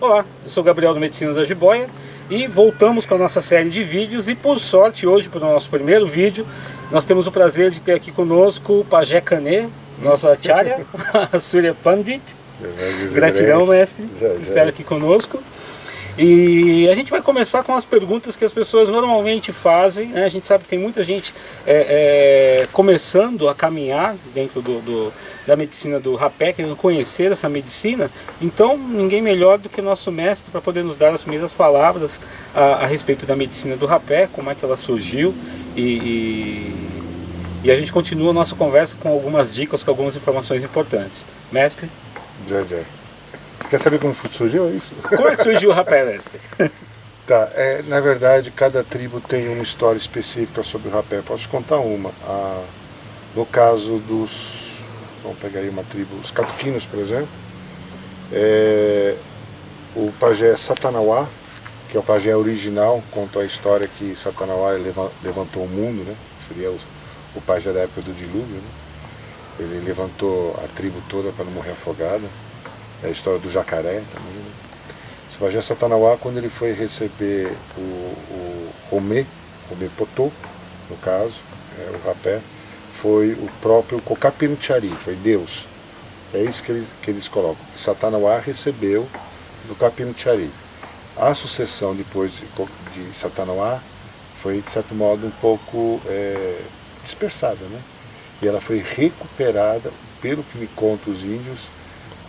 Olá, eu sou Gabriel do Medicina da Jiboia e voltamos com a nossa série de vídeos e por sorte hoje, para o nosso primeiro vídeo, nós temos o prazer de ter aqui conosco o Pajé Kanê, nossa acharya, Surya Pandit. Gratidão, mestre, por estar aqui conosco. E a gente vai começar com as perguntas que as pessoas normalmente fazem, né? A gente sabe que tem muita gente começando a caminhar dentro da medicina do rapé, querendo conhecer essa medicina. Então ninguém melhor do que nosso mestre para poder nos dar as primeiras palavras a respeito da medicina do rapé, como é que ela surgiu e a gente continua a nossa conversa com algumas dicas, com algumas informações importantes. Mestre? Quer saber como surgiu isso? Como é que surgiu o rapé, mestre? Tá, na verdade, cada tribo tem uma história específica sobre o rapé. Posso te contar uma. No caso dos... Vamos pegar aí uma tribo, os catuquinos, por exemplo. O pajé Satanawá, que é o pajé original, conta a história que Satanawá levantou o mundo, né? Seria o pajé da época do dilúvio, né? Ele levantou a tribo toda para não morrer afogada. É a história do jacaré também, né? Esse pajé Satanawá, quando ele foi receber o Homé Potô, no caso, o rapé, foi o próprio Kokapinchari, foi Deus. É isso que eles colocam. Satanawá recebeu do Kapinchari. A sucessão depois de Satanawá foi, de certo modo, um pouco dispersada, né? E ela foi recuperada, pelo que me contam os índios.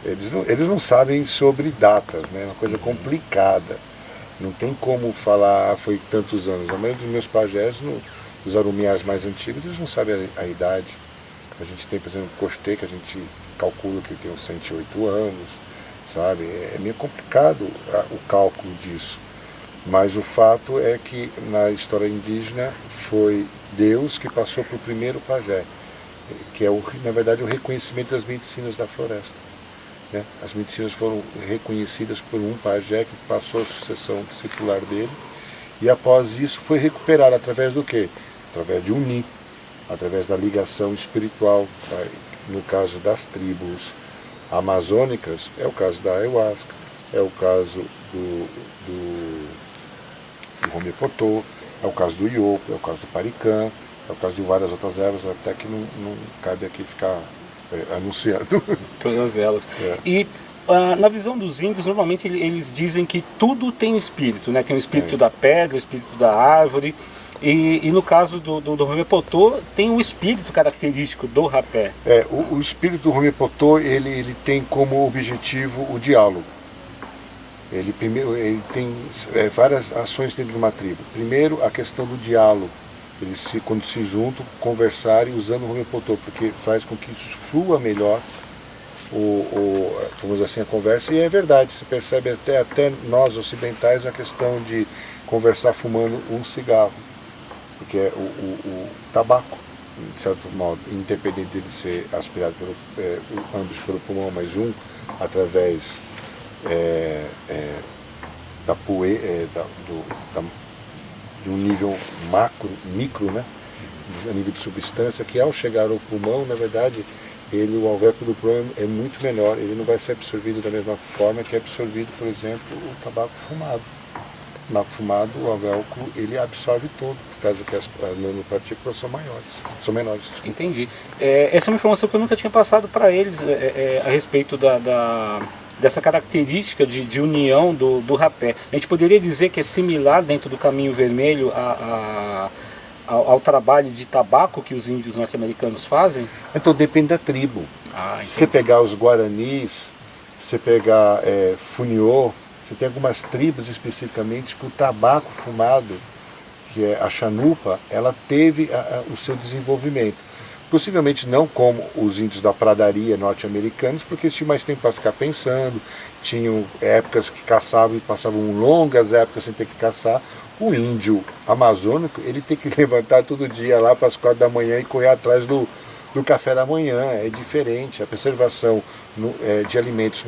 Eles não sabem sobre datas, né? É uma coisa complicada. Não tem como falar, foi tantos anos. A maioria dos meus pajés, os arumiás mais antigos, eles não sabem a idade. A gente tem, por exemplo, o Costê, que a gente calcula que ele tem uns 108 anos, sabe? É meio complicado o cálculo disso. Mas o fato é que na história indígena foi Deus que passou para o primeiro pajé, que é, na verdade, o reconhecimento das medicinas da floresta. As medicinas foram reconhecidas por um pajé que passou a sucessão discipular dele, e após isso foi recuperada através do quê? Através de unir, através da ligação espiritual. No caso das tribos amazônicas, é o caso da ayahuasca, é o caso do Homé Potô, é o caso do iopo, é o caso do paricã, é o caso de várias outras ervas, até que não cabe aqui ficar anunciando. Todas elas. E na visão dos índios, normalmente eles dizem que tudo tem um espírito, né? Tem o espírito da pedra, o espírito da árvore. E no caso do Homé Potô, tem um espírito característico do rapé. O espírito do Homé Potô, ele tem como objetivo o diálogo. Ele tem várias ações dentro de uma tribo. Primeiro, a questão do diálogo. Eles, quando se juntam, conversarem usando o Homé Potô, porque faz com que flua melhor vamos assim, a conversa. E é verdade, se percebe até nós ocidentais a questão de conversar fumando um cigarro, porque é o tabaco, de certo modo, independente de ele ser aspirado ambos pelo pulmão, mas um através da poeira, de um nível micro, né? A nível de substância, que ao chegar ao pulmão, na verdade, o alvéolo do pulmão é muito menor, ele não vai ser absorvido da mesma forma que é absorvido, por exemplo, o tabaco fumado. O tabaco fumado, o alvéolo, ele absorve todo, por causa que as nanopartículas são menores. Entendi. Essa é uma informação que eu nunca tinha passado para eles a respeito dessa característica de união do rapé. A gente poderia dizer que é similar dentro do caminho vermelho ao trabalho de tabaco que os índios norte-americanos fazem? Então depende da tribo. Se você pegar os guaranis, se você pegar Funiô, você tem algumas tribos especificamente que o tabaco fumado, que é a chanupa, ela teve o seu desenvolvimento. Possivelmente não como os índios da pradaria norte-americanos, porque eles tinham mais tempo para ficar pensando, tinham épocas que caçavam e passavam longas épocas sem ter que caçar. O índio amazônico, ele tem que levantar todo dia lá para as 4 da manhã e correr atrás do café da manhã. É diferente, a preservação de alimentos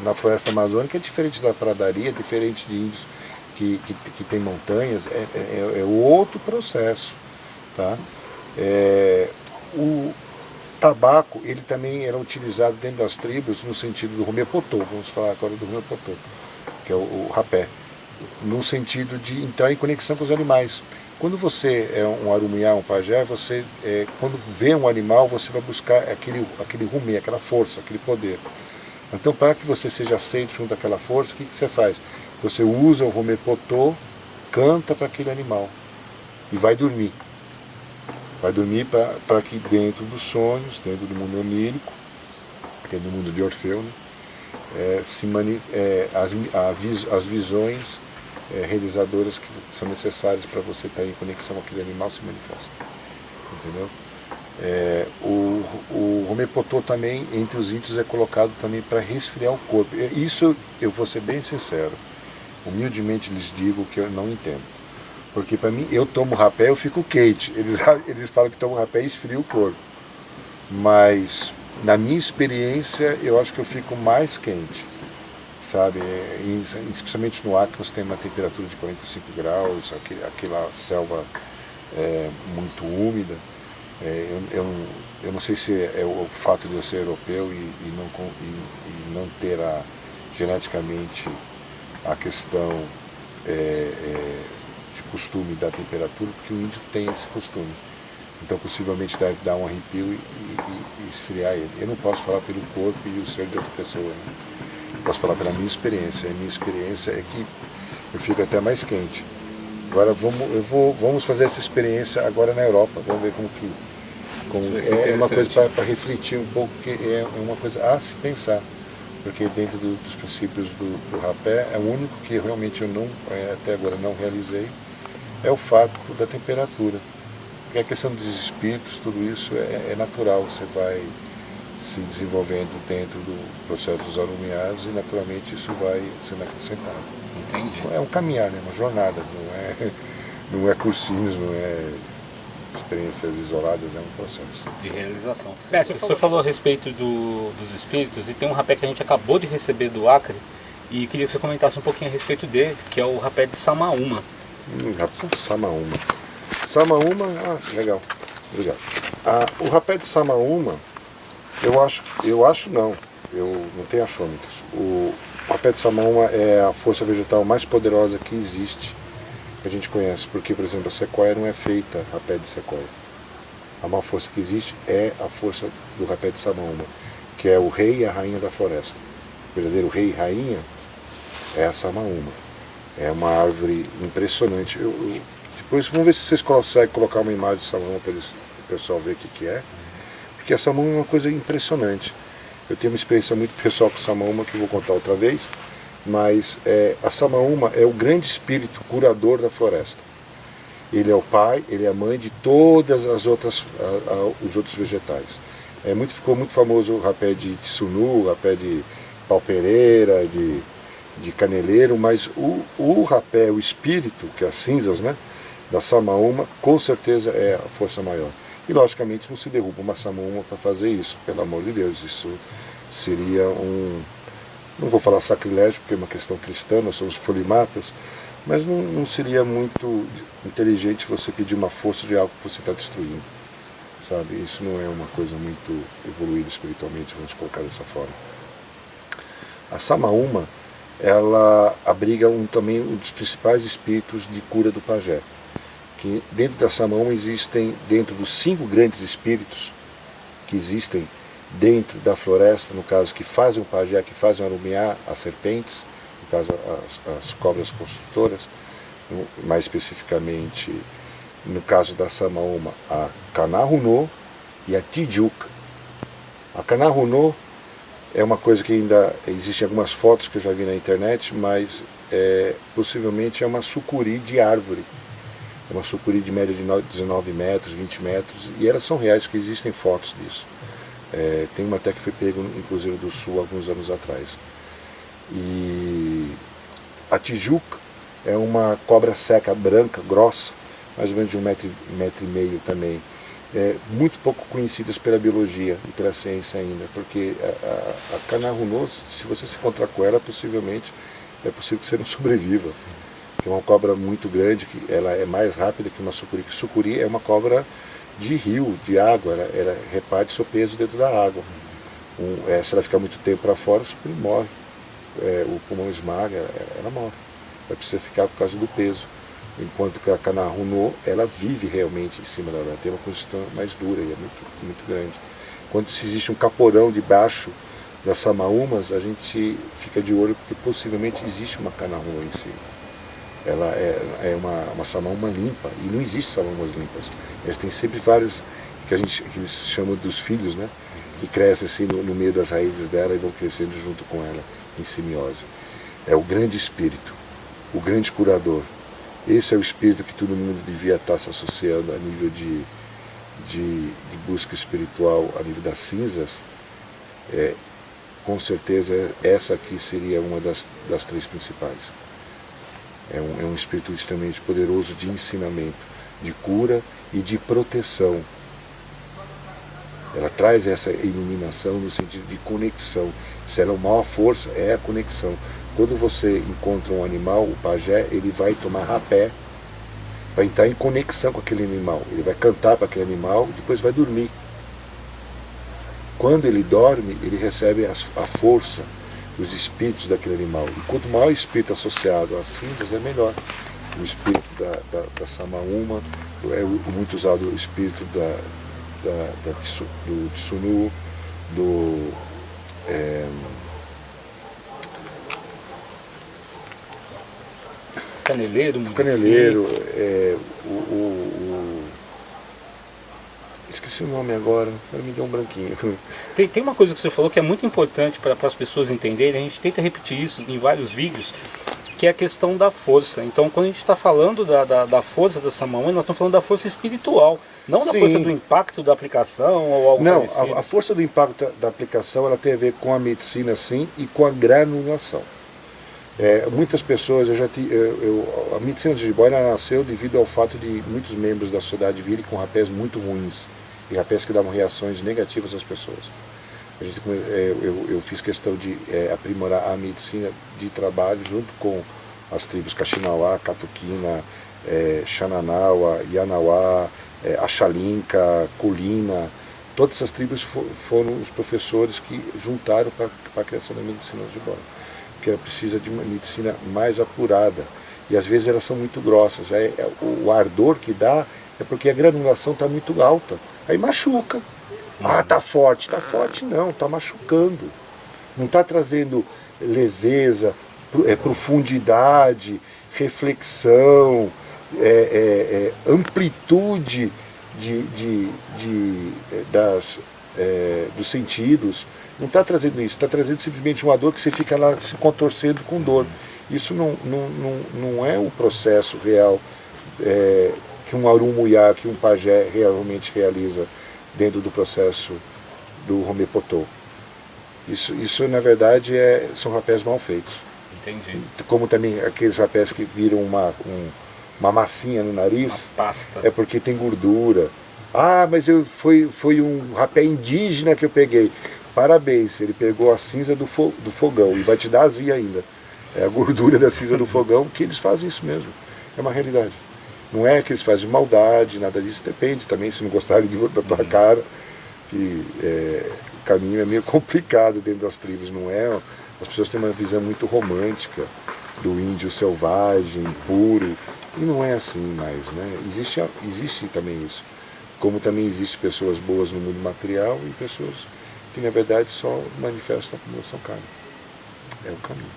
na floresta amazônica é diferente da pradaria, é diferente de índios que tem montanhas, é outro processo, tá? tabaco, ele também era utilizado dentro das tribos no sentido do rumepotô, vamos falar agora do rumepotô, que é o rapé, no sentido de entrar em conexão com os animais. Quando você é um arumiá, um pajé, você, quando vê um animal, você vai buscar aquele rumê, aquela força, aquele poder. Então, para que você seja aceito junto àquela força, o que você faz? Você usa o rumepotô, canta para aquele animal e vai dormir. Vai dormir para que dentro dos sonhos, dentro do mundo onírico, dentro do mundo de Orfeu, né, as visões realizadoras que são necessárias para você estar em conexão com aquele animal se manifestam. Entendeu? O rumepotô também, entre os ritos, é colocado também para resfriar o corpo. Isso eu vou ser bem sincero, humildemente lhes digo que eu não entendo. Porque para mim, eu tomo rapé, eu fico quente. Eles falam que tomo rapé e esfria o corpo. Mas, na minha experiência, eu acho que eu fico mais quente. Sabe? Especialmente no Acre, nós temos uma temperatura de 45 graus, aquela selva muito úmida. Eu não sei se é o fato de eu ser europeu e não ter geneticamente a questão de costume da temperatura, porque o índio tem esse costume. Então possivelmente deve dar um arrepio e esfriar ele. Eu não posso falar pelo corpo e o ser de outra pessoa, né? Eu posso falar pela minha experiência. A minha experiência é que eu fico até mais quente. Agora vamos fazer essa experiência agora na Europa. Vamos ver como é uma coisa para refletir um pouco, que é uma coisa a se pensar. Porque dentro dos princípios do rapé, é o único que realmente eu não, até agora não realizei, é o fato da temperatura. Porque a questão dos espíritos, tudo isso é natural, você vai se desenvolvendo dentro do processo dos arumiás e naturalmente isso vai sendo acrescentado. Entendi. É um caminhar, né? Uma jornada, não é cursinhos, não é experiências isoladas, é um processo de realização. O senhor falou a respeito dos espíritos e tem um rapé que a gente acabou de receber do Acre e queria que você comentasse um pouquinho a respeito dele, que é o rapé de Samaúma. Samaúma. Samaúma, legal, obrigado. O rapé de Samaúma, eu não tenho achômetros. O rapé de Samaúma é a força vegetal mais poderosa que existe, que a gente conhece, porque, por exemplo, a sequoia não é feita rapé de sequoia. A maior força que existe é a força do rapé de Samaúma, que é o rei e a rainha da floresta. O verdadeiro rei e rainha é a Samaúma. É uma árvore impressionante. Depois vamos ver se vocês conseguem colocar uma imagem de Samaúma para o pessoal ver o que é. Porque a Samaúma é uma coisa impressionante. Eu tenho uma experiência muito pessoal com Samaúma que eu vou contar outra vez, mas a Samaúma é o grande espírito curador da floresta. Ele é o pai, ele é a mãe de todas as outras, os outros vegetais. Ficou muito famoso o rapé de tsunu, o rapé de pau-pereira, de caneleiro, mas o rapé, o espírito, que é as cinzas, né, da Samaúma, com certeza é a força maior. E logicamente não se derruba uma Samaúma para fazer isso, pelo amor de Deus. Isso seria não vou falar sacrilégio, porque é uma questão cristã, nós somos polimatas, mas não seria muito inteligente você pedir uma força de algo que você está destruindo. Sabe? Isso não é uma coisa muito evoluída espiritualmente, vamos colocar dessa forma. A Samaúma, ela abriga também um dos principais espíritos de cura do pajé. Que dentro da Samaúma existem, dentro dos 5 grandes espíritos que existem dentro da floresta, no caso que fazem o pajé, que fazem o arumiá, as serpentes, no caso as cobras construtoras, mais especificamente no caso da Samaúma, a Kanahunô e a Tijuca. A Kanahunô é uma coisa que ainda existem algumas fotos que eu já vi na internet, mas possivelmente é uma sucuri de árvore. É uma sucuri de média de 19 metros, 20 metros, e elas são reais, que existem fotos disso. Tem uma até que foi pego no Cruzeiro do Sul alguns anos atrás. E a Tijuca é uma cobra seca branca, grossa, mais ou menos de 1,5 metro também. Muito pouco conhecidas pela biologia e pela ciência ainda, porque a Kanahunô, se você se encontrar com ela, possivelmente é possível que você não sobreviva. É uma cobra muito grande, que ela é mais rápida que uma sucuri. Sucuri é uma cobra de rio, de água, ela reparte seu peso dentro da água. Se ela ficar muito tempo para fora, o morre. O pulmão esmaga, ela morre. Ela precisa ficar por causa do peso. Enquanto que a Canarruno, ela vive realmente em cima da água, tem uma construção mais dura e é muito, muito grande. Quando se existe um caporão debaixo das samaúmas, a gente fica de olho porque possivelmente existe uma Canarruno em si. Ela é uma samaúma limpa, e não existe samaúmas limpas. Eles têm sempre vários, que eles chamam dos filhos, né? Que crescem assim no meio das raízes dela e vão crescendo junto com ela, em simbiose. É o grande espírito, o grande curador. Esse é o espírito que todo mundo devia estar se associando a nível de busca espiritual, a nível das cinzas. Com certeza essa aqui seria uma das três principais. É um espírito extremamente poderoso de ensinamento, de cura e de proteção. Ela traz essa iluminação no sentido de conexão. Se ela é uma maior força, é a conexão. Quando você encontra um animal, o pajé, ele vai tomar rapé para entrar em conexão com aquele animal. Ele vai cantar para aquele animal e depois vai dormir. Quando ele dorme, ele recebe a força dos espíritos daquele animal. E quanto maior o espírito associado às cinzas, é melhor. O espírito da samaúma, é muito usado o espírito do Tsunu, do Caneleiro, esqueci o nome agora, me deu um branquinho. Tem uma coisa que você falou que é muito importante para as pessoas entenderem, a gente tenta repetir isso em vários vídeos, que é a questão da força. Então, quando a gente está falando da força da samaúma, nós estamos falando da força espiritual, não da força do impacto da aplicação ou algo parecido. Não, a força do impacto da aplicação ela tem a ver com a medicina, sim, e com a granulação. Muitas pessoas, a medicina de jiboia nasceu devido ao fato de muitos membros da sociedade virem com rapés muito ruins, e rapés que davam reações negativas às pessoas. Eu fiz questão de aprimorar a medicina de trabalho junto com as tribos Kaxinawá, Catuquina, Xananawa, Yanawá, Axalinca, Colina. Todas essas tribos foram os professores que juntaram para a criação da medicina de jiboia, porque ela precisa de uma medicina mais apurada, e às vezes elas são muito grossas. O ardor que dá é porque a granulação está muito alta, aí machuca. Tá forte não, está machucando. Não está trazendo leveza, profundidade, reflexão, amplitude dos sentidos. Não está trazendo isso, está trazendo simplesmente uma dor que você fica lá se contorcendo com dor. Isso não é o processo real que um arumuyá, que um pajé realmente realiza dentro do processo do Romepotô. Isso na verdade, são rapés mal feitos. Entendi. Como também aqueles rapés que viram uma massinha no nariz, uma pasta. É porque tem gordura. Mas foi um rapé indígena que eu peguei. Parabéns, ele pegou a cinza do fogão e vai te dar azia ainda. É a gordura da cinza do fogão, que eles fazem isso mesmo. É uma realidade. Não é que eles fazem maldade, nada disso. Depende também, se não gostarem da tua cara, que o caminho é meio complicado dentro das tribos, não é? As pessoas têm uma visão muito romântica do índio selvagem, puro, e não é assim mais, né? Existe também isso. Como também existem pessoas boas no mundo material e pessoas que na verdade só manifestam a acumulação kármica. É o caminho.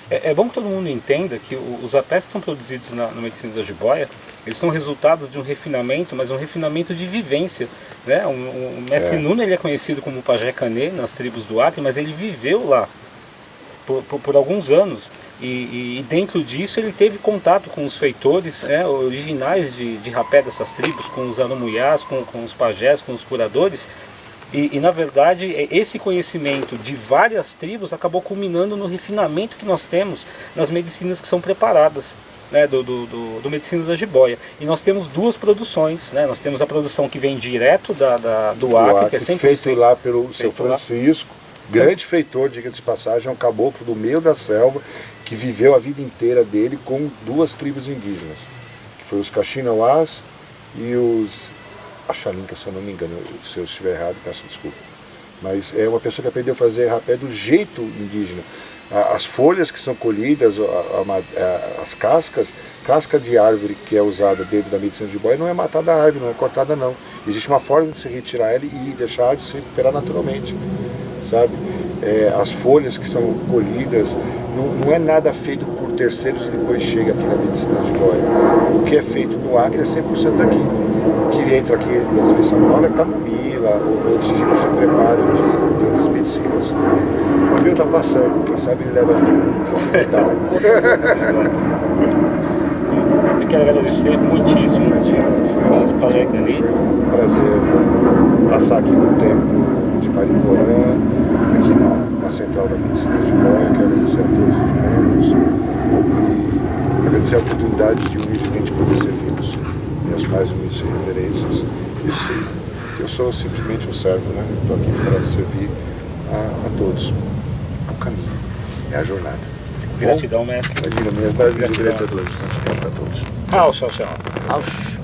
É bom que todo mundo entenda que os rapés que são produzidos na medicina da jiboia, eles são resultados de um refinamento, mas um refinamento de vivência, né? O mestre Nuno, ele é conhecido como Pajé Kanê nas tribos do Acre, mas ele viveu lá por alguns anos, e dentro disso ele teve contato com os feitores originais de rapé dessas tribos, com os arumuyás, com os pajés, com os curadores. E na verdade esse conhecimento de várias tribos acabou culminando no refinamento que nós temos nas medicinas que são preparadas, né, do medicina da jiboia. E nós temos duas produções, né? Nós temos a produção que vem direto do Acre, que é sempre feito lá pelo seu Francisco, grande feitor, diga-se de passagem, é um caboclo do meio da selva que viveu a vida inteira dele com duas tribos indígenas, que foram os Kaxinawás e os Achalinka, se eu não me engano. Se eu estiver errado, peço desculpa. Mas é uma pessoa que aprendeu a fazer rapé do jeito indígena. As folhas que são colhidas, as cascas, casca de árvore que é usada dentro da medicina de boia não é matada a árvore, não é cortada não. Existe uma forma de se retirar ela e deixar a árvore se recuperar naturalmente, sabe? As folhas que são colhidas, não é nada feito por terceiros e depois chega aqui na medicina de boia. O que é feito no Acre é 100% aqui. O que entra aqui em São Paulo é camomila, outros tipos de preparo de outras medicinas. O avião está passando, quem sabe ele leva a gente para ocidental. Eu quero agradecer muitíssimo. Foi um prazer passar aqui no templo de Mariporã, aqui na central da medicina de boia. Quero agradecer a todos os membros e agradecer a oportunidade de humildemente poder servi-los. Minhas mais humildes reverências. E sei que eu sou simplesmente um servo, né? Estou aqui para servir a todos. É o caminho, é a jornada. Gratidão, mestre. Imagina, minhas mais humildes reverências a todos. Tchau, tchau. Ausch.